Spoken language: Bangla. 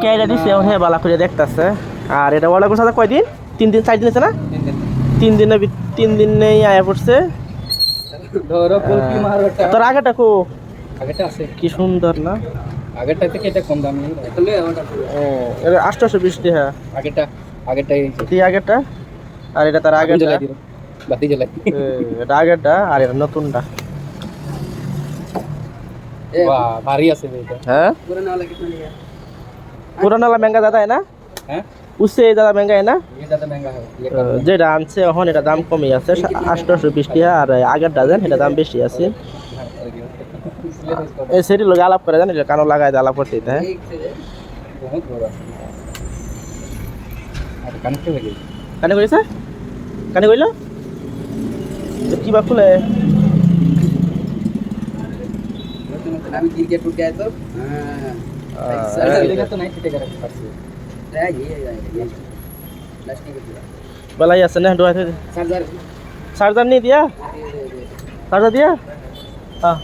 কেটে দিছে হে বালা করে দেখতেছে। আর এটা অর্ডার করছে কয়দিন? 3 দিন 4 দিন আছে না? 3 দিনেই আয়া পড়ছে। ধরো কলকি মারটা তোর আগেটা কো? আগেটা আছে কি সুন্দর না? আগেরটা থেকে এটা কম দামি তাহলে ও এটা 820 টাকা। আগেরটাই তুই আগেরটা আর এটা তার আগেরটা। জ্বালাই দিও বাতি জ্বালাই এটা আগেরটা আর এটা নতুনটা। वाह भारी আছে এটা হ্যাঁ पुराना वाला कितना लिया पुराना वाला महंगा ज्यादा है ना? हैं उससे ज्यादा महंगा है ना? ये ज्यादा महंगा है ये যেটা আনছে এখন এটা দাম কমই আছে 820 টাকা। আর আগের ডাজন এটা দাম বেশি আছে। এই সেটি লোক আলাপ করে জানি কানো লাগায় আলাপ করতে হ্যাঁ बहुत बड़ा আর কানেক্ট হয়ে গেছে কানে কইছে কানে কইলো কি বা খুলে আমি ক্রিকেট টুট गया तो हां सर चलेगा तो नहीं फटेगा पास से ये प्लास्टिक का बलाई আছে না ডোয়া चार्जर चार्जर नहीं दिया चार्जर दिया हाँ